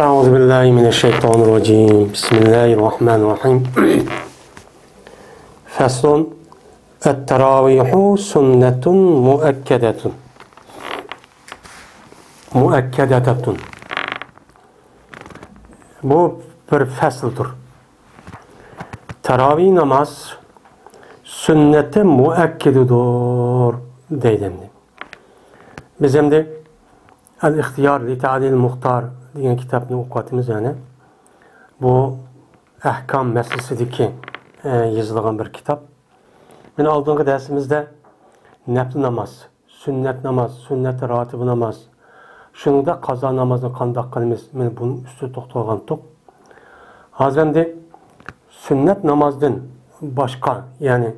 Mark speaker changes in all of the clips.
Speaker 1: أعوذ بالله من الشيطان الرجيم بسم الله الرحمن الرحيم فصل التراويح سنة مؤكدة Bu bir fasldır. Teravih namaz sünnete muakkedudur deydim. Bizim de El-İhtiyar li Ta'dil Muhtar diyen kitabını okuyatımız yani. Bu ahkam meselesideki yazılan bir kitap. Ben aldığım dersimizde nafil namaz, sünnet ratibi namaz, şunu da kaza namazını kandak kılımız, ben bunun üstü toxtalğandık. Hazırda sünnet namazdan başka yani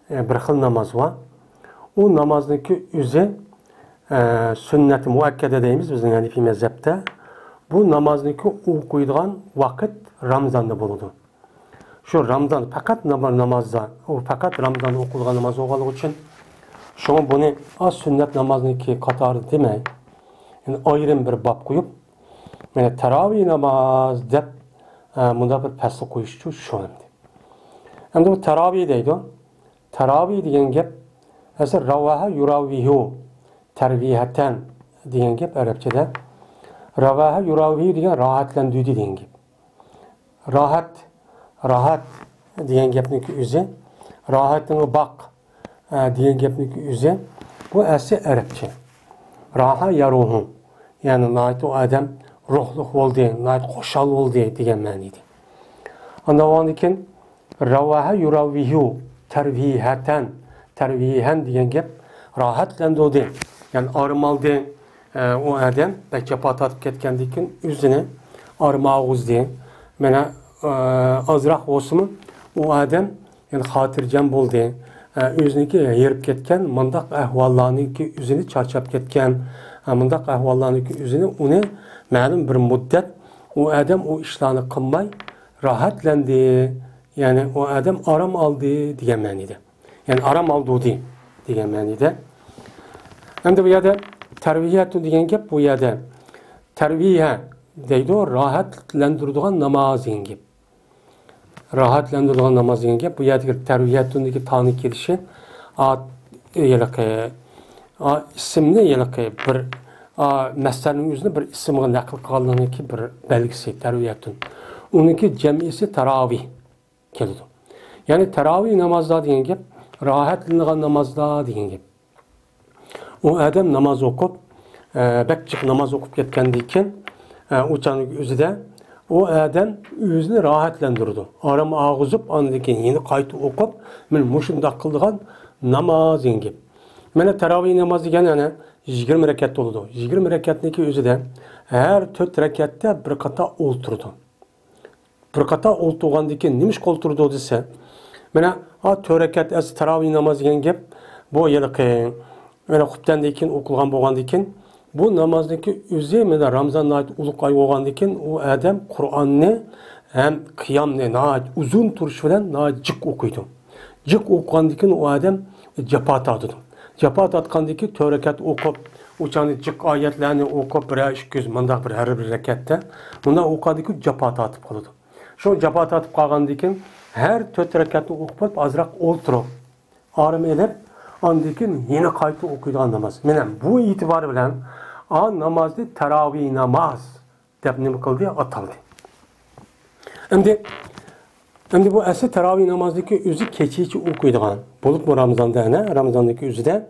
Speaker 1: bir xil namaz var. O namazdaki üzü sünnet-i muakkede deyimiz bizim yani fi mezhepte. Bu namazdaki okuyduğun vakit Ramazan'da buludu. Şu Ramazan fakat namazda, o fakat Ramazan'da okuduğun namaz olduğu için şunu bunu az sünnet namazındaki katarı demey. Yani ayrım bir bab koyup yani teravih namaz deyip bunda bir fasıl koyuştu şu anda. Hem de bu teravih deydi o. Teravih diyen gep mesela ravaha yuravvihu terviheten diyen gep Arapçada. Ravaha yuravvihu diyen rahatlandırdı diyen gep. Rahat diyen gepniki üzü. Rahatını bak diyen gepniki üzü. Bu esi Arapça. Raha yaruhu. Yani nait o adam ruhluk oldu, nait hoşal oldu diyen maniydi. Ondan sonra ravaha yuravvihu tervihen diyen gep rahatlandırdı. Yani armaldı o adam belki patat ketkendikin üzerine armağız diye. Bana azrak olsun o adam yani hatırcam oldu. Üzerindeki yerip ketken mandak ahvallarının ki üzerine çarçap ketken mandak ahvallarının ki üzerine onu malum bir müddet o adam o işlerini kılmay rahatlandı. Yani o adam aram aldı diye manide. Yani aram aldı diye manide. Hem de bu yada tervihiyatı diyen gep bu yada tervihe deydi o rahatlandırdığı namaz diyen gep. Rahatlandırdığı namaz diyen gep bu yada tervihiyatındaki tanı gelişi isimli bir meselenin yüzünde bir isimle nakıl kaldığının ki bir belgisi tervihiyatın. Onunki cemisi teravih keldi. Yani teravih namazda diyen gep rahatlandırdığı namazda diyen gep. O adam namaz okup, bekçik namaz okup getkendiyken, uçanın üzüde, o adam yüzünü rahatlandırdı. Aram ağızıp, andaki yeni kayıtı okup, ben muşunda kıldığın namaz yengip. Mene teravih namazı yani 20 rekat oldu. 20 rekatındaki üzüde, her 4 rekatta bir kata olturdu. Bir kata oltuğandaki nimiş kolturdu ise, mene 4 rekat az teravih namazı yengip, bu yılık Ve xutbandayken okulgan bo'lgandan bu namazdaki üzü mena Ramazan ayet uluk ay bo'lgandan o adam Qur'onni hem qiyamni uzun turish bilan jiq o'qiydi. Jiq o'qigandan o adam japat atadi. Japat atgandan keyin 4 rakat o'qib, o'chani jiq oyatlarni o'qib 1-2 mundaq bir har bir rakatda bunda o'qigandan japat atib qoladi. Shu japat atib qolgandan keyin har 4 rakatni o'qib azroq o'ltirib, orom elib Andikin yine kayıtlı okuyduğun namaz. Menem bu itibar bilen namazda teravih namaz debnim kıldı ataldı. Şimdi bu esi teravih namazdaki üzü keçici okuyduğun. Bulup mu Ramazan'da ne? Ramazan'daki üzü de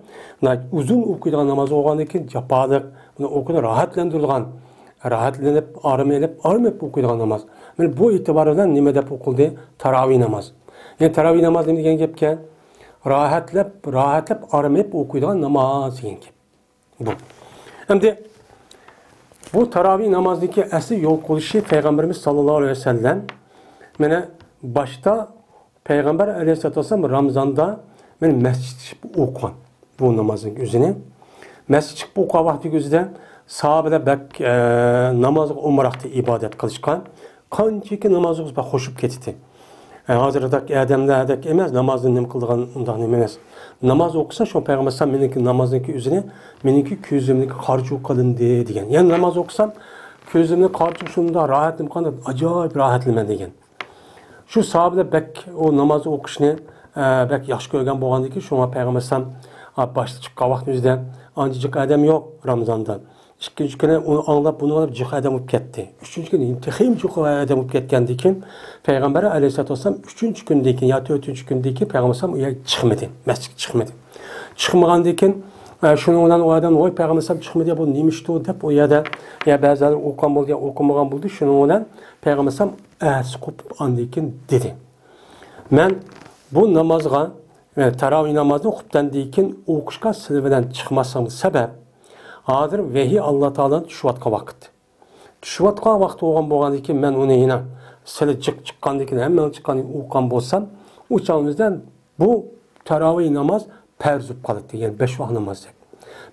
Speaker 1: uzun okuyduğun namaz olduğundaki capadık. Bunu okuyduğun rahatlandırılған. Rahatlanıp, arım okuyduğun namaz. Yani bu itibar bilen nime dep okuldu? Teravih namaz. Yani teravih namaz demek gepken rahatlap aramayıp okuyduğun namaz gibi. Bu. Hem de bu teravih namazdaki esas yol koyuşu Peygamberimiz sallallahu aleyhi ve sellem başta Peygamber aleyhisselatü vesselam Ramazan'da mescid çıkıp okuyan bu namazın üzerine. Mescid çıkıp okuyan vakti gözüde sahabeler bek namazı umrakta ibadet kılışkan. Kançaki namazı bek hoşup ketiti. Hazırdaki adamlardaki emez namazını nem kıldığın ondan emez. Namaz okusa şu Peygamber sallallahu meniki namazındaki üzerine meniki küzümdeki harcı kılındı diyen. Yani namaz okusam ko'zimni qarchiq shunda rohatim qanday ajoyib rohatlaman degan. Shu sahobalar bek o namozni o'qishni bek yaxshi ko'rgan bo'lgandan keyin shunga payg'ambar alayhisalom boshda chiqqan vaqtimizda ancha jiq odam yo'q Ramazonda. İkinci kuni uni anglab buni olib jiq odam bo'lib ketdi. Uchinchi kuni intihim jiq odam bo'lib ketgandan keyin payg'ambar alayhisolatu vasallam uchinchi kundan keyin yo to'rtinchi kundan keyin payg'ambar alayhisalom u yerga chiqmadi, masjidga chiqmadi. Chiqmagandan keyin shuning bilan u odam voy payg'ambar alayhisolom chiqmadi bu nima ishdi deb u yerda ya ba'zan o'qigan bo'ldi, o'qimagan bo'ldi. Shuning bilan payg'ambar alayhisolom as qo'pib andan keyin dedi. Men bu namozga tarovih namozini o'qibdandan keyin o'qishga sizlar bilan chiqmasam sabab hozir vahiy Alloh taolodan tushayotgan vaqt. Tushayotgan vaqt bo'lgandan keyin men uni yana sizlar chiqqandan keyin hamma chiqqandan o'qigan bo'lsam, u chog'imizdan bu tarovih namoz farz bo'lib qoladi, ya'ni 5 vaqt namoz.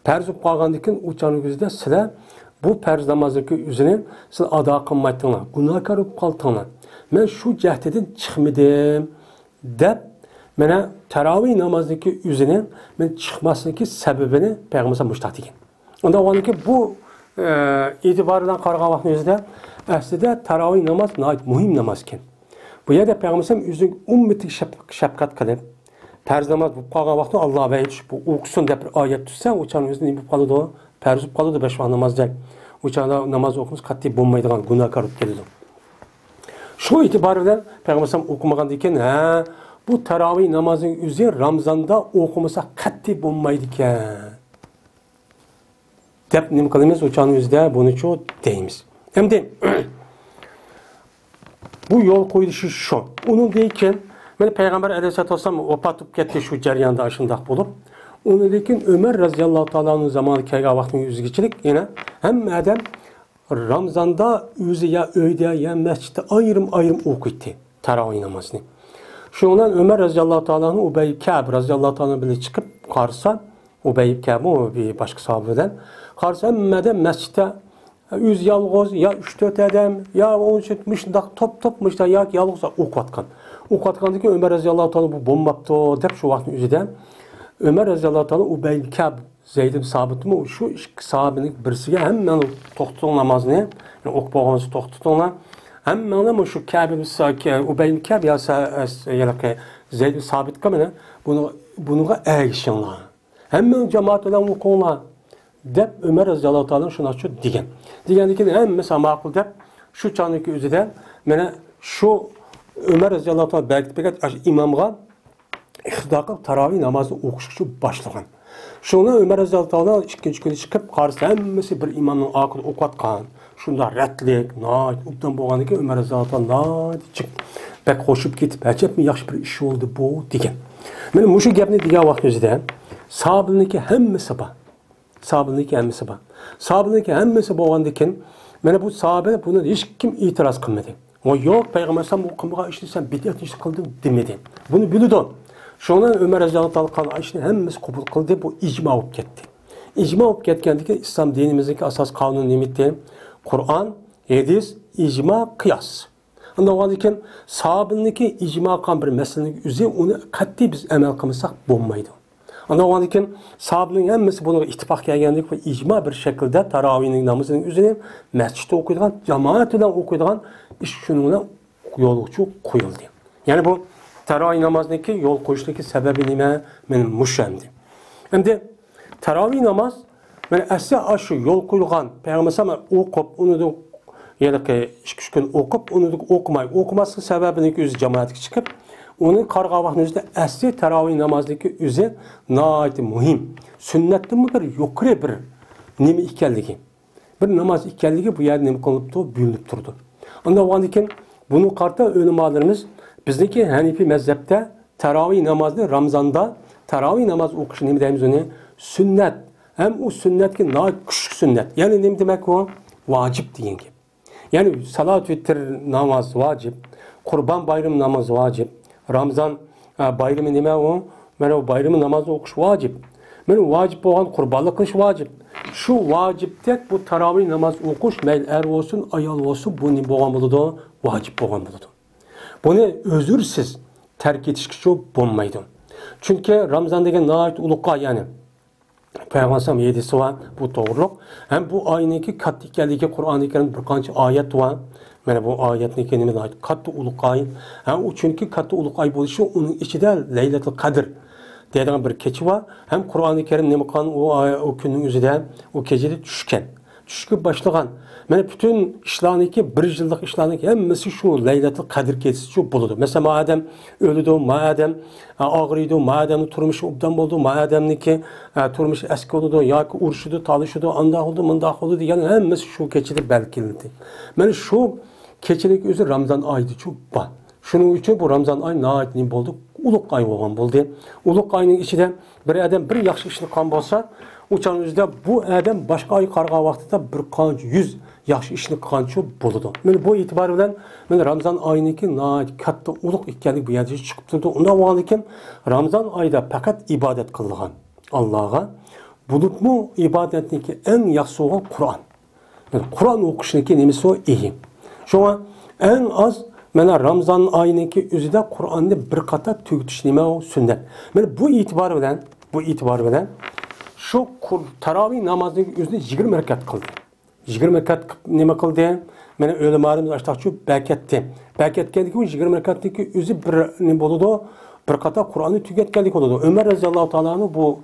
Speaker 1: Farz bo'lib qolgandan keyin u chog'ingizda sizlar bu farz namozning o'zini siz ado qilmaytinglar, gunohkor bo'lib qoldinglar. Men shu jahdidan chiqmadim deb mana tarovih namozining o'zini men chiqmaslikning sababini payg'ambar mushtat degan. Unda o'g'anki bu e'tibordan qaragan vaqtimizda aslida tarovih namoz muhim namoz ekan. Bu yerda payg'ambar o'zining ummatiga shafqat qilib farz namoz bo'lib qolgan vaqtda Alloh aytish bu o'qisin deb bir oyat tutsa, o'chani o'zini nima bo'lib qoladi? Farz bo'lib qoladi 5 vaqt namozda. O'chanda namoz o'qimiz qat'iy bo'lmaydigan gunohkor bo'lib keladi. Shu e'tibor bilan payg'ambar o'qimagandan keyin bu tarovih namozining o'zi Ramazonda o'qimasa qat'iy bo'lmaydi ekan. Deb nima qilamiz? O'chani o'zida buni cho deymiz. Endi bu yo'l qo'yilishi shu. Undan keyin men payg'ambar alayhisolatu vasallam vafot etib ketdi shu jarayonda shundoq bo'lib, undan keyin Umar roziyallohu taoloning zamonida kelgan vaqtning o'zgachilik yana hamma odam Ramazonda o'zi ya uyda ya masjidda ayrim o'qiydi tarovih namozini. Shundan Umar roziyallohu taoloning Ubay Ka'b roziyallohu taolo bilan chiqib qarsa, Ubay Ka'b o bir boshqa sahobadan qarsa hammada masjidda o'z yolg'iz ya 3-4 odam ya 13 shundoq top mishda ya yolg'iz o'qiyotgan. O'qiyotgandan keyin Umar roziyallohu taolo bu bo'lmabdi deb shu vaqtning o'zida Umar roziyallohu taolo Ubay Ka'b Zeyd ibn Sabitmi shu ikki sahobaning birisiga hammani to'xtating namozni, o'qib bo'lgansiz to'xtatinglar. Hammani shu Ka'b ibn Ubay Ka'b ya Zeyd ibn Sabitga mana bunga ergishinglar. Hamma jamoat bilan o'qinglar deb Umar roziyallohu taolo shuni degan. Degandan keyin hammasi ma'qul deb shu chonlik o'zida mana shu Umar roziyallohu taolo berkitgan imomga ixtiyor qilib tarovih namozini o'qishni boshlagan. Shundan Umar roziyallohu taolo ikkinchi kuni chiqib qarasa hammasi bir imomning oqida o'qiyotgan. Shunda ratlik, noit, ubdan bo'lganidan keyin Umar roziyallohu taolo chiqib bak qo'shib ketib, "Ajabmi yaxshi bir ish bo'ldi bu" degan. Mana shu gapni degan vaqtimizda sahobalarniki hammasi bor. Sahobalarniki hammasi bo'lgandan keyin mana bu sahobalar buni hech kim e'tiroz qilmadi. O yo'q payg'ambar alayhisalom bu qilmagan ishni sen bid'at ish qilding demadi. Buni biladi. Shundan Umar roziyallohu taolo qilgan ishni hammasi qabul qildi, bu ijmo bo'lib ketdi. Ijmo bo'lib ketgandan keyin islom dinimizdagi asos qonun nima edi? Qur'on, hadis, ijmo, qiyos. Undan keyin sahobalarniki ijmo qilgan bir masalaning o'zi uni qat'iy biz amal qilmasak bo'lmaydi. Ondan keyin sahobaning hammasi bunga ittifoq kelganlik va ijmo bir shaklda tarovihning namozining o'zini masjidda o'qiydigan, jamoat bilan o'qiydigan ish shuning bilan yo'lga qo'yildi. Ya'ni bu tarovih namoziniki yo'l qo'yishdagi sababi nima? Men mushamdi. Endi tarovih namoz men asli shu yo'l qo'yilgan payg'ambar o'qib, uni yana 2 kun o'qib, uni o'qimaslik sababining o'zi jamoatga chiqib Onu qarğa vaqtınızda asli tarovih namozidagi o'zi nihoyat muhim. Sunnatdan bir yuqori bir nima ekanligi. Bir namoz ekanligi bu yerda nima qilinibdi, bo'linib turdi. Undan keyin buni qarta ulamolarimiz bizniki Hanifi mazhabda tarovih namozini Ramazonda tarovih namoz o'qish nima deymiz uni? Sunnat. Ham u sunnatga nihoyat kuchli sunnat. Ya'ni nima demak u? Vojib degan gap. Ya'ni salat vitr namoz vojib, Qurban bayram namoz vojib. Ramazan bayrami nima u? Mana bu bayramı namozni o'qish vojib. Mana vojib bo'lgan qurbonlik qilish vojib. Shu vojibdek bu tarovih namoz o'qish mayl er olsun, ayol olsun bu nima bo'lgan bo'ladi? Vojib bo'lgan bo'ladi. Buni o'zursiz tark etishga bo'lmaydi. Chunki Ramazon degan nihoyat ulug'qa, ya'ni Peygamber yedisi var, bu doğruluk. Hem bu ayındaki katlı geldiği Kur'an-ı Kerim bir kanç ayet var. Mana bu oyatni kendimiz ayet. Katlı uluk ay. O çünkü katlı uluk ay buluşu onun içinde Leylatul Kadr deydigan bir kecha var. Hem Kur'an-ı Kerim nima qilgan o kunning o'zida o kechada tushgan. Tushib boshlagan. Mana bütün ishlarniki bir yillik ishlarniki hammasi shu Leylatul Kadr kechasi shu bo'ladi. Masalan, madam o'ldi, madam og'riydi, madamning turmushi obdan bo'ldi, madamniki turmushi eski bo'ldi yoki urushdi, talishdi, andoq bo'ldi, mundoq bo'ldi degan hammasi shu kechada balkildi. Mana shu kechilik o'zi Ramazon oyida shu bor. Shuning uchun bu Ramazon oyi nihoyat nim bo'ldi, ulug' oy bo'lgan bo'ldi. Ulug' oyning ichida bir odam bir yaxshi ishni qilgan bo'lsa, o'shan o'zida bu odam boshqa oy qargan vaqtida bir qancha 100 yaxshi ishni qilgancha bo'ladi. Mana bu e'tibor bilan mana Ramazon oyiniki nihoyat katta ulug' ekanligi bu yerda chiqib turdi. Undan bo'lgan ekan Ramazon oyida faqat ibodat qilgan Allohga. Bulutmu ibadetniki en yaxshi olan Kur'an. Yani Kur'an okuşunki nemisi o iyi. Şuna en az mana Ramazan ayınki üzerinde Kur'an'da bir kata tügütüş neme o sünnet. Yani bu itibar bilen şu taravih namazının üzerinde 20 rekat kıldı. 20 rekat neme kıldı? Yani öyle malumuz açtık şu beketti. Beketkendik o 20 rekattaki üzü bir ne buludu? Bir kata Kur'an'ı tügetkendik oldu. Ömer Raziyallahu Teala'nın bu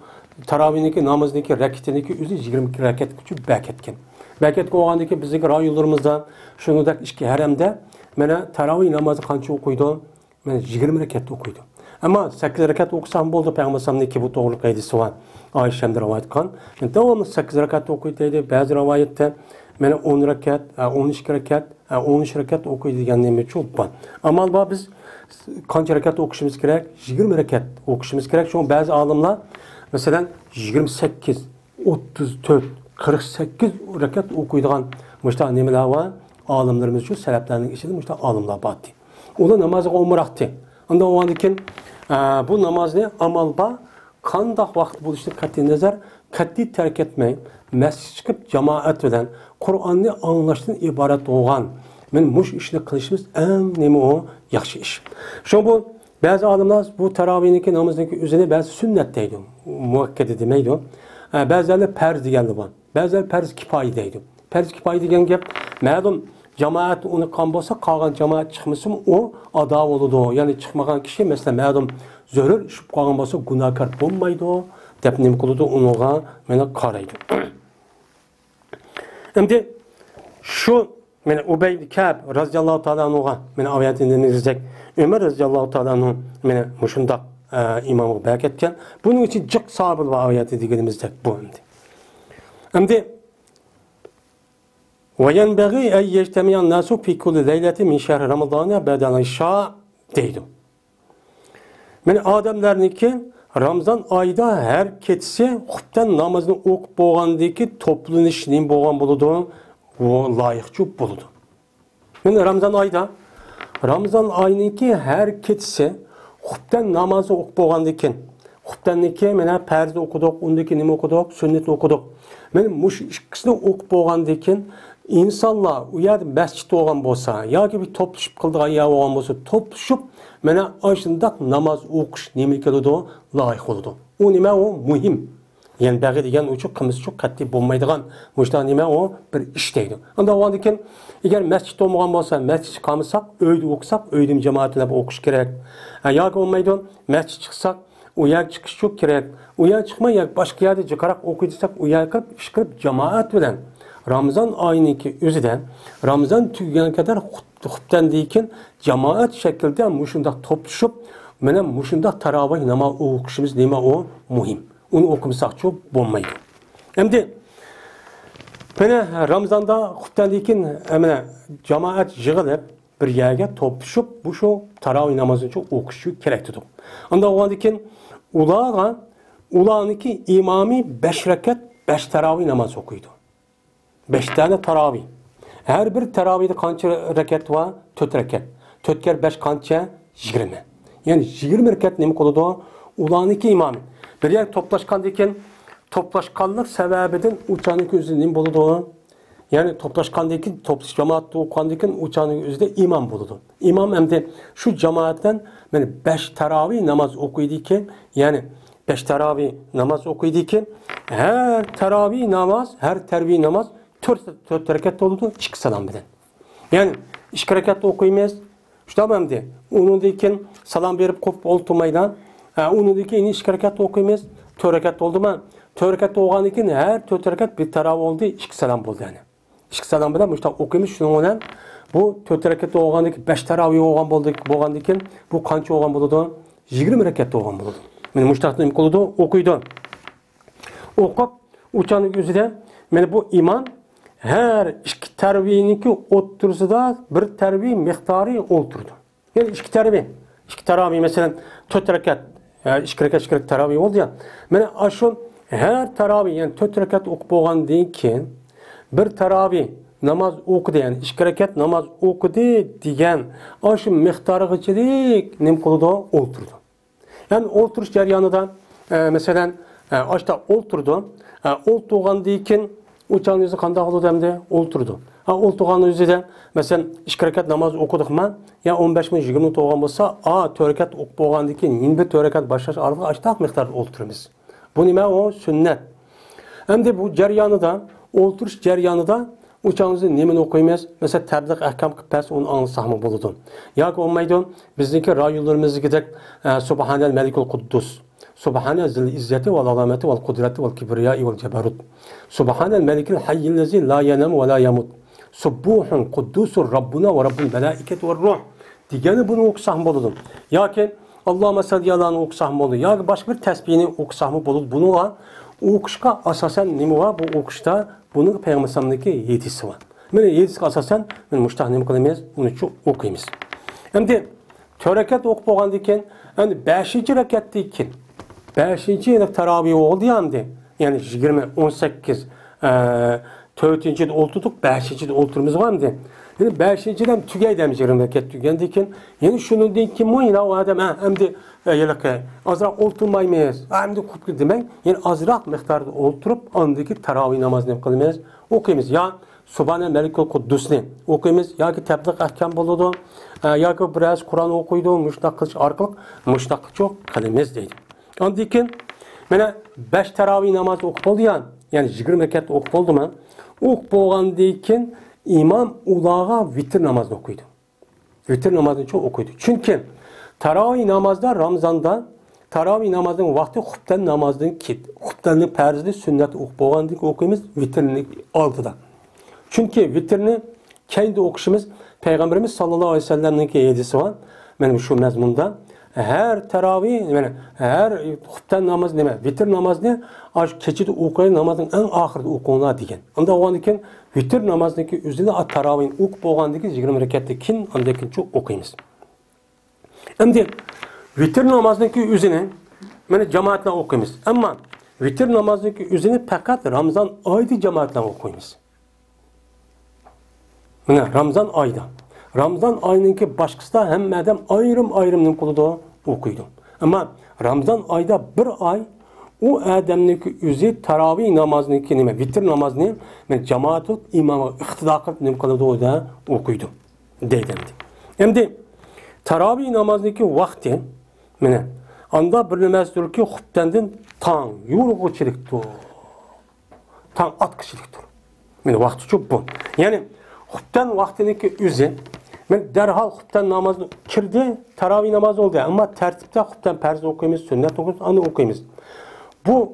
Speaker 1: taravihniki namozniki rakatniki o'zi 22 rakat kuchib beketgan. Beket qo'ygandiki bizning rayollarimizda shuningdek ichki haramda mana tarovih namozi qancha o'qiydi? Mana 20 rakat o'qiydi. Ammo 8 rakat o'qisam bo'ldi, payg'ambarimizniki bu to'g'ri qoidasi bor. Oyshamda rivoyat qilgan. Davomli 8 rakat o'qiydi deydi. Ba'zi rivoyatda mana 10 rakat, 12 rakat, 13 rakat o'qiydi degan nima cho'p bor. Amal bor biz qancha rakat o'qishimiz kerak? 20 rakat o'qishimiz kerak. Shu ba'zi olimlar mesela 28, 34, 48 rekat okuyduğun müştah nemeler var. Alimlerimiz şu seleflerinin içinde müştah alimler battı. O da namazı umraktı. Ondan o andikin bu namaz ne? Amal ba kandak vakit buluştu katli nazar katli terk etmeyi mescid çıkıp cemaat bilen Kur'an'ı anlaştığın ibaret olan men muş işini kılışımız en nemi o yaxşı iş. Şu bu bazı alimler bu taravihniki namazındaki üzerine bazı sünnet deydi. Muvakkede demeydi. Bazıları perz diyenli var. Bazıları perz kifayi deydi. Perz kifayi diyen gep, ma'lum cemaat onu kan bolsa, kalgan cemaat çıkmışsın o adav oludu. Yani çıkmagan kişi mesela ma'lum zörür işip kalgan bolsa günahkar olmaydı o. Dep nemi kılıdı onuğa mene karaydı. Şimdi şu mene Ubey ibn Ka'b radıyallahu teala anhuga mene ayetini izleyecek. Ömer radıyallahu teala anhu mene muşunda imamı beketken bunun için cık sabır ve ayeti diyelimizde bu şimdi وَيَنْبَغِي اَنْ يَجْتَمِيَ النَّاسُ فِي كُلِّ لَيْلَةٍ مِنْ شَهْرِ رَمَضَانَ بَعْدَ الْعِشَاءِ deydi. Yani adamlarınki Ramazan ayda her ketisi hutben namazını okup boğandaki toplanış neyim boğan buludu o layıkçı buludu. Yani Ramazan ayınki her ketisi hutben namazı okup boğandaki hutbenniki mena perzi okuduk, ondaki nime okuduk, sünnet okuduk. Yani muş ikisini okup boğandaki insanlar u yerda masjid olgan bo'lsa yoki bir to'plashib qildigan yer olgan bo'lsa to'plashib mana ashundaq namoz o'qish nima keladi loyiq bo'ladi. U nima u muhim. Yani bagi degan uchun qilmish uchun qat'iy bo'lmaydigan mushta nima u bir ish deydi. Unda bo'lgandan keyin agar masjid bo'lmagan bo'lsa masjid qilmasak, uyda o'qisak, uyda jamoatlab o'qish kerak. Yoki bo'lmaydi masjid chiqsak u yer chiqish çok kerak. U yer chiqmay yoki boshqa yerda jiqaroq o'qiydisak, u yer qilib ish qilib jamoat bilan Ramazan ayınki özüden Ramazan tügene kadar hutbendeyken cemaat şekilde muşunda topluşup mene muşunda taravih namaz okuşumuz neyme o muhim. Onu okumsak çok bulmaydı. Hem de mene Ramazan'da hutbendeyken mene cemaat jığılıp bir yerge topluşup bu şu taravih namazını çok okuşu gerektidir. Anda o andaki ulağınki imami 5 rekat 5 taravih namaz okuydu. 5 tane taravih. Her bir taravihde kança rekat var? 4 rekat. 4 kere 5 kança? 20. Yani 20 rekat nemi koludu? Ulaniki imamı. Bir yer toplaşkandayken toplaşkanlık sebebiden uçanın gözü nemi boludu? Yani toplaşkandayken toplaş cemaatte okandayken uçanın gözü de imam boludu. İmam hem de şu cemaatten yani 5 taravih namaz okuydu ki yani 5 taravih namaz okuydu ki her teravih namaz 4 rekat oldu, 2 salam bilen. Yani 2 rekat okuymayız. İşte ben de onun için salam verip kopup olturmaydan, onun için 2 rekat okuymayız. 4 rekat oldu mu? 4 rekat olgan için her 4 rekat bir teravih oldu, 2 salam oldu yani. 2 salam bilen işte okuymuş şunun bilen bu 4 rekat olgan için 5 teravih olgan için bu kança olgan buludu? 20 rekat olgan buludu. Meni muştaqtın kılıdı okuydu. Okup uçanın gözüde meni bu iman her 2 terbiyeniki otursada bir terbiye miktarı oturdu. Yani 2 terbiye. 2 teravih mesela 4 rekat, 2 rekat teravih oldu ya. Meni aşın her teravih yani 4 rekat okup olgandan keyin bir teravih namaz okudu yani 2 rekat namaz okudu degan aşın miktarıgıçılık nim kılıdı oturdu. Yani oturuş jaryanida mesela aşta oturdu. Olturgandan keyin uçan yüzü qanday oldu demde oturdu. Olturgan yüzüde mesela 2 rekat namaz okuduk mu ya 15 min 20 minut olgan bolsa 4 rekat okup bolgandan keyin 21 4 rekat başlaş aralıq aştaq miqdarda oturamiz. Bu nima o sünnet. Endi bu jaryanida olturuş jaryanida uçağınızı nemin okuymayız. Mesela təbliğ ahkam kıpası onu anlasaqmı buludu. Ya ki olmaydı bizdeki rayonlarımızı gidek Subhanel Melikul Kuddus. Subhanel Zil İzzeti vel Alameti vel Kudreti vel Kibriyai vel Ceberut. Subhanel Melikil Hayyillezi la yenemu ve la yamut. Subbuhun Kuddusur Rabbuna ve Rabbul Melaiket ve Ruh. Diyeni bunu okusaqmı buludu. Ya ki Allahümme salli ala'nı okusaqmı buludu. Ya ki başka bir tesbihini okusaqmı buludu. Bunu var. Okuşqa asasen nima var bu okuşta? Bunun Peygamber'deki yetisi var. Mene yetisi asasen men muştaq nima qilamiz? Uni chu o'qiymiz. Endi 4 rekat o'qib bo'lgandan keyin endi 5-rekatdan keyin 5-yil tarovih oldu endi. Yani 20 18 4-yilda o'ltirdik, 5-yilda o'ltiramiz endi. Yani 5-yildan tugaydamiz 20 rekat tugandan keyin. Yani shundan keyin mo'yna odam endi yalaqay azroq o'ltirmaymiz. Endi qo'yib demak, yani azroq miqdorda o'ltirib, ondagi tarovih namozini qilamiz, o'qiymiz. Ya Subhanal Melikul Kuddusni o'qiymiz yoki tabliğ ahkam bo'ladi, yoki biroz Qur'on o'qiydi, mushtaq qilish orqali mushtaqcha qilamiz deydi. Ondan keyin mana 5 tarovih namozi o'qib bo'ldi, yani 20 rekat o'qib bo'ldimi? O'qib bo'lgandan keyin imom ularga vitr namozini o'qiydi. Vitr namozini çok o'qiydi. Chunki tarovih namozda Ramazonda tarovih namozining vaqti xubtan namozidan keyin, xubtanning farzi sunnat o'qib bo'lgandan keyin o'qiymiz vitrni oldida. Çünkü vitrni kendi o'qishimiz Peygamberimiz sallallohu alayhi vasallamning hadisi var. Benim şu mezmunda her tarovih, yani her xubtan namoz nima, vitr namozni aş kechida o'qigan namozning eng oxirida o'qinglar degan. Unda o'g'andan keyin vitr namozniki o'zini tarovih o'qib bo'lgandan keyin 20 rakatdan keyin undan keyin çok o'qiymiz. Endi vitr namozniki o'zini mana jamoat bilan o'qiymiz. Ammo vitr namozniki o'zini faqat Ramazon oyida jamoat bilan o'qiymiz. Mana Ramazon oyida. Ramazon oyininki boshqasida hammadan ayrim-ayrimning qo'lida o'qiydi. Ammo Ramazon oyida bir oy u odamniki o'zi tarovih namozniki nima, vitr namozini men jamoat imomga iqtido qilib nima qiladi o'da o'qiydi deydi. Endi tarovih namozniki vaqti mana anda bir nimadirki xubtandan tong yo'rg'uchilikdir. Tong atqichilikdir. Mana vaqti çok bu. Ya'ni xubtan vaqtiniki o'zi men derhal xubtan namazını kirdi, tarovih namazı oldu. Ama tertipte xubtan farz o'qiymiz, sunnat o'qiymiz, onu o'qiymiz. Bu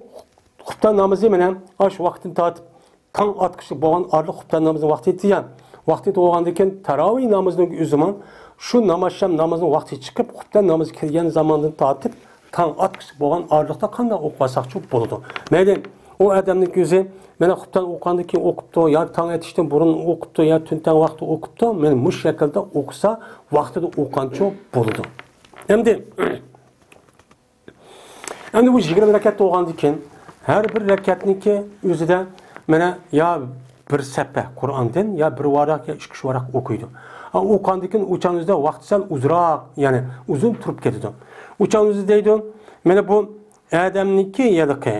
Speaker 1: xubtan namazı menen aş vaqtini tatib tong atqichi bo'lgan orliq xubtan namazının vaqti yetgan. Vaqti bo'lgandan keyin tarovih namozining o'ziman shu namozsham namozning vaqti chiqib, xubtan namozi kirgan zamondan tatib tong atqichi bo'lgan orliqda qanday o'qisak-chi bo'ladi. Mayli o adamning o'zi mana xubtan o'qgandan keyin o'qibdi, yoki tong atishdan burun o'qibdi, yo tundan vaqti o'qibdi, men mush shaklda o'qisa, vaqtida o'qancha bo'ladi. Endi bu 20 rakat o'qgandan keyin har bir rakatniki o'zida mana yo bir sappa Qur'ondan yo bir varaq yo 2 varaq o'qiydi. O'qgandan keyin o'chanizda vaqti sal uzroq, ya'ni uzun turib ketadi. O'chanizda deydi, mana bu adamniki yalaqi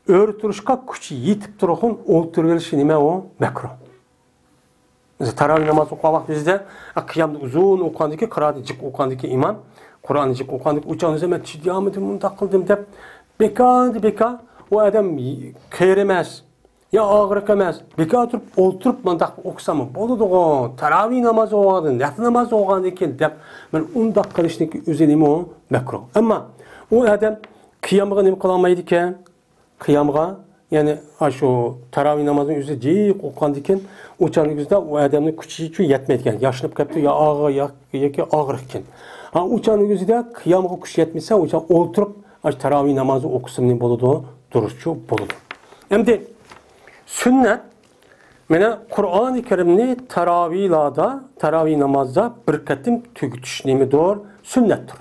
Speaker 1: öğretirişka kuch yetib turgan o'ltirilishi nima o? Makruh. Tarovih namozi o'qigan vaqtingizda qiyomda uzun o'qgandiki, qiroatni jiq o'qgandiki imom Qur'onni jiq o'qgandiki o'chanizda men tushdiamidi bunda qildim deb bekor o adam kayır emas, ya ağırlık emas, bekar oturup mındaq okusam boludu, taravih namazı oğadın, nafil namazı oğadın ekan deb, men undaq qilishning o'zi nima o makruh. Ammo o adam qiyamga nima qila olmaydi ekan? Qiyamga, ya'ni shu taravih namozini o'zi jiq o'qigandan keyin o'chaningizda u odamning kuchi yetmaydi ekan. Yashnab ketdi, yo og'ir yoki og'ir ekan. Ha, o'chaningizda qiyamga kuch yetmasa, o'chan o'tirib taravih namozi o'qisim nima bo'ladi? Duruşçu bo'ladi. Endi sünnet, mana Qur'oni Karimni taravih namozda bir qatim tugutish nimadir? Sunnatdir.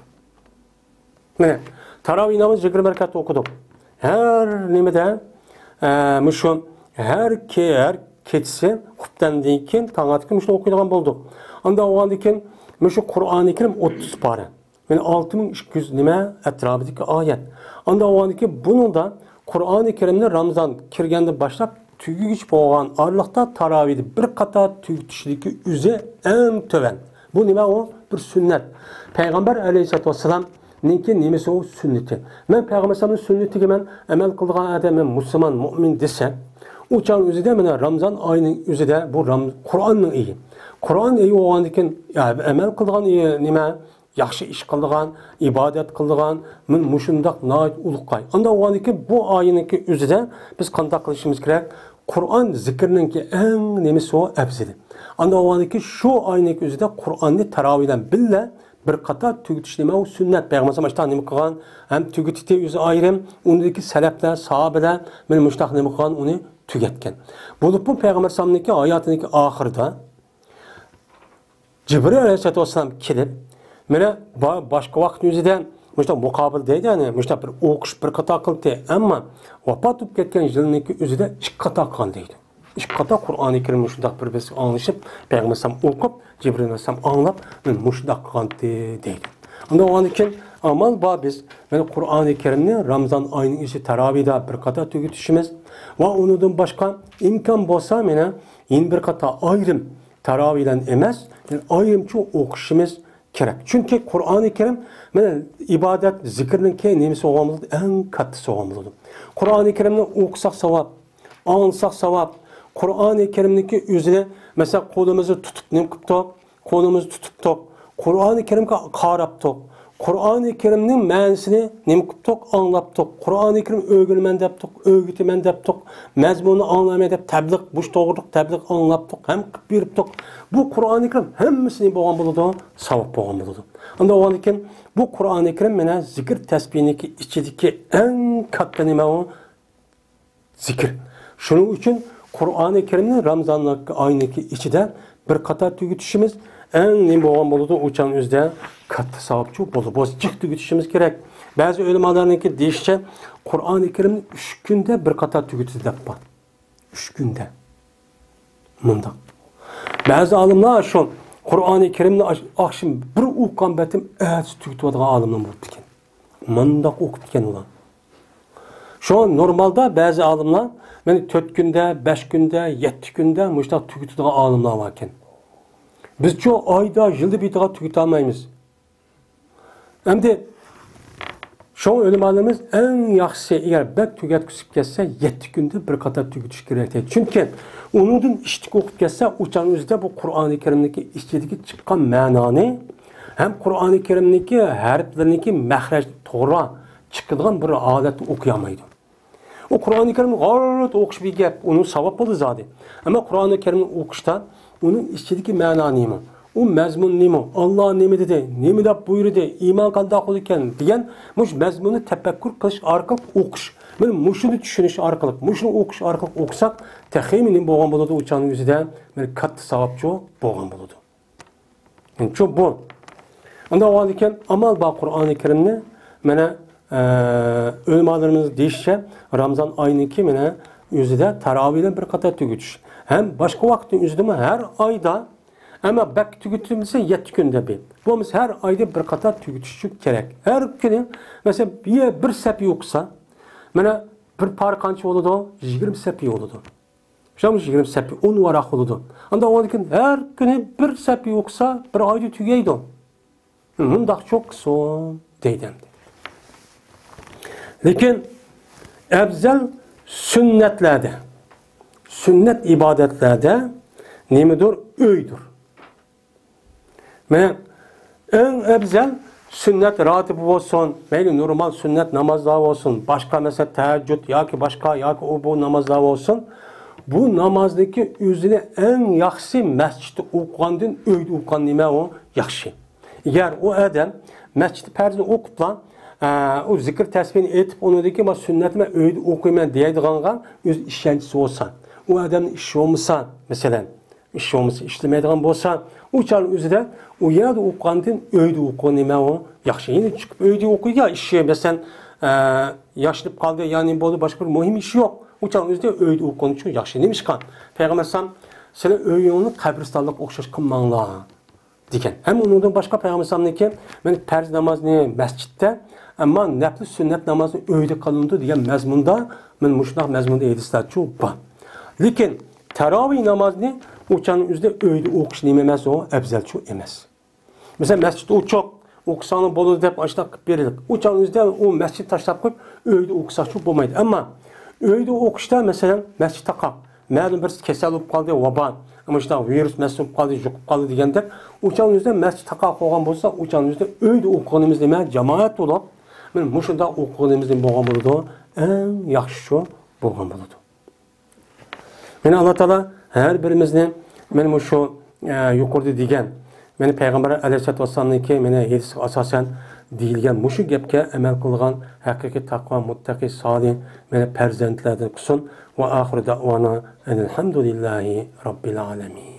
Speaker 1: Mana taravih namozi 20 rakat o'qidik. Her nimada mushu her kechsi xuftandan keyin tong'atga shuni o'qiydigan bo'ldik. Unda o'qigandan keyin mushu Qur'oni Karim 30 pora. Yani 6200 nima atrofidagi oyat. Unda o'qigandan keyin buningda Qur'oni Karimni Ramazon kirgandan boshlab tugigich bo'lgan orliqda tarovihni bir qator tugutishligi o'zi eng to'van. Bu nima o? Bir sunnat. Payg'ambar alayhisolatu vasallam ninki nimasi o sunnati. Men payg'ambarning sunnatiga men amal qilgan odam musulmon, mu'min desa, u chang o'zida mana Ramazon oyining o'zida bu Qur'onning oyi. Qur'on oyi bo'lgandan keyin amal qilgan nima? Yaxshi ish qilgan, ibodat qilgan, men mushundaq noit ulug'qay. Unda o'g'aniki bu oyiniki o'zida biz qanday qilishimiz kerak? Qur'on zikriningki eng nimasi o afzali. Unda o'g'aniki shu oyiniki o'zida Qur'onni tarovihdan billa bir qator tugutish nima u sunnat. Payg'ambar mashta nima qilgan? Ham tugutdi o'zi ayrim, undagi salaflar, sahobalar men mushtaq nima qilgan, uni tugatgan. Bo'lib bu payg'ambar sallamniki hayotiniki oxirida Jibril alayhisolam kelib mana boshqa vaqt o'zida mushta muqobil deydi, ya'ni mushta bir o'qish bir qator qildi, ammo vafot etib ketgan yilniki o'zida ikki qator qilgan deydi. Ikki qator Qur'oni Karimni shundoq bir biz anglashib, payg'ambar ham o'qib, Jibril ham anglab, men mushtoq qilgan deydi. Unda o'g'andan keyin amal bor biz mana Qur'oni Karimni Ramazon oyining ichi tarovihda bir qator tugutishimiz va undan boshqa imkon bo'lsa mana yana bir qator ayrim tarovihdan emas, ayrimcha o'qishimiz kerak. Çünkü Qur'oni Karim mana ibodat, zikrning keyin nimasi bo'lgan bo'ladi? Eng kattasi bo'lgan bo'ladi. Qur'oni Karimni o'qisak savob, anglasak savob. Qur'oni Karimniki o'zini mesela qo'limizni tutib nim qilib, qo'limizni tutib, Qur'oni Karimga qarab turib, Qur'oni Karimning ma'nosini nim qilib, anglab turib, Qur'oni Karim o'rganman deb turib, o'rgitaman deb turib, mazmunini anglamay deb tabliq, bu to'g'rilik tabliq anglab turib, ham qilib berib turib, bu Qur'oni Karim hammasini bo'lgan bo'ladi, savob bo'lgan bo'ladi. Unda o'g'andan keyin bu Qur'oni Karim mana zikr tasbihniki ichidagi eng katta nima o? Zikr. Shuning uchun Qur'oni Karimni Ramazon oyiniki ichida bir qator tugutishimiz eng nima bo'lgan bo'ladi, o'chan o'zida katta savobchi bo'ladi. Biz jiq tugutishimiz kerak. Ba'zi ulamolarniki deyishcha Qur'oni Karimni 3 kunda bir qator tugutdi deb bor. 3 kunda. Mundaq. Ba'zi olimlar shu Qur'oni Karimni oqshim bir o'qigan batim ertasi tugutadigan olimlar bo'ldi ekan. Mundaq o'qib ekan ular. Şu normalda ba'zi olimlar men 4 kunda, 5 kunda, 7 kunda mushtaq tugutadigan olimlar bor ekan. Biz şu oyda, yilda bitiga tuguta olmaymiz. Endi şu o'limalarimiz eng yaxshisi agar bak tugatkizib kelsa 7 kunda bir qator tugutish kerak deydi. Chunki uningdan ishtik o'qib kelsa, o'chan o'zida bu Qur'oni Karimniki ichidagi chiqqan ma'noni ham Qur'oni Karimniki harflarniki mahraj to'g'ri chiqadigan bir holatni o'qiy olmaydi. O Qur'oni Karimni g'orat o'qish bir gap, uni savob bo'ladi zodi. Ammo Qur'oni Karimni o'qishda uning ichidagi ma'no nima? U mazmun nima? Alloh nima dedi? Nima deb buyurdi? Iymon qanday qildi ekan degan mush mazmunni tafakkur qilish orqali o'qish. Mana mushuni tushunish orqali, mushuni o'qish orqali o'qisak, taxminan bo'lgan bo'ladi, o'chaning o'zida bir katta savobchi bo'lgan bo'ladi. Yani çok bu. Unda o'g'an ekan amal bor Qur'oni Karimni mana o'limalarimiz deyishcha Ramazon oyiniki mana o'zida tarovihdan bir qator tugutish. Ham boshqa vaqtning o'zida har oyda ama bak tugutilmasa 7 kunda bir. Bo'lmasa har oyda bir qator tugutish kerak. Har kuni mesela bir safiy o'qisa, mana bir par qancha bo'ladi? 20 safiy bo'ladi. Şam 20 safiy 10 varaq bo'ladi. Unda o'qiyotgan har kuni bir safiy o'qisa, bir oyda tugaydi. Bundaq çok son deydi. Lekin Afzal sünnetlerde, sünnet ibadetlerde nemedir? Öydür. Ve en afzal sünnet ratibi olsun, meyli normal sünnet namazlar olsun, başka mesela teheccüd ya ki başka ya ki bu namazlar olsun. Bu namazdaki özüne en yaxşı mescidde okuğandın öyde okuğan nime o yaxşı. Eğer o adam mescidde perzini okuplan, o zikir tesbihini etip onu de ki ama sünnetime öyde okuyman deydiğingan öz işkencisi olsan. O adamın işi olmasa mesela işi olmasa işlemeydiğin olsa o çağın özüde o yerde okuğandın öyde okuğan nime o yaxşı. Yine çıkıp öyde okuyor işi mesela yaşlıp kaldı yani bu başka bir mühim işi yok. Uçağın özde öyde okuğun için yaxşı neymiş kan? Peygamber sallam senin öyünü kabristanlık okşaş kılmanla diken. Hem ondan başka Peygamber sallam ki ben perz namazını mescitte ama nefli sünnet namazını öyde kalındı diye mezmunda ben muşnak mezmunda edisler çoğu var. Lakin teravih namazını uçağın özde öyde okuş nememez o ebzel çoğu emez. Mesela mescitte uçak okusanı bolu deyip açtık verilir. Uçağın özde o mescid taşlap koyup öyde okusak çoğu bulmaydı. Ama öyde okuşta mesela mescid takak. Məlum bir kesel olup kaldı vaban. Ama işte virüs mescid olup kaldı, jukup kaldı degende uçağın özde mescid takak olgan bolsa uçağın özde öyde okuğunumuz demek cemaat olup men muşunda okuğunumuzun bolgan boludu en yaxşı bolgan boludu. Meni Allah Taala her birimizni men muşu yuqorida degan meni Peygamber Aleyhisselatü Vesselam'nınki meni hadis asasen deyilgan muşu gapga amal qilgan haqiqiy taqvo muttaqi solih meni farzandlardan qilsin va oxir da'vona alhamdulillahi robbil alamin.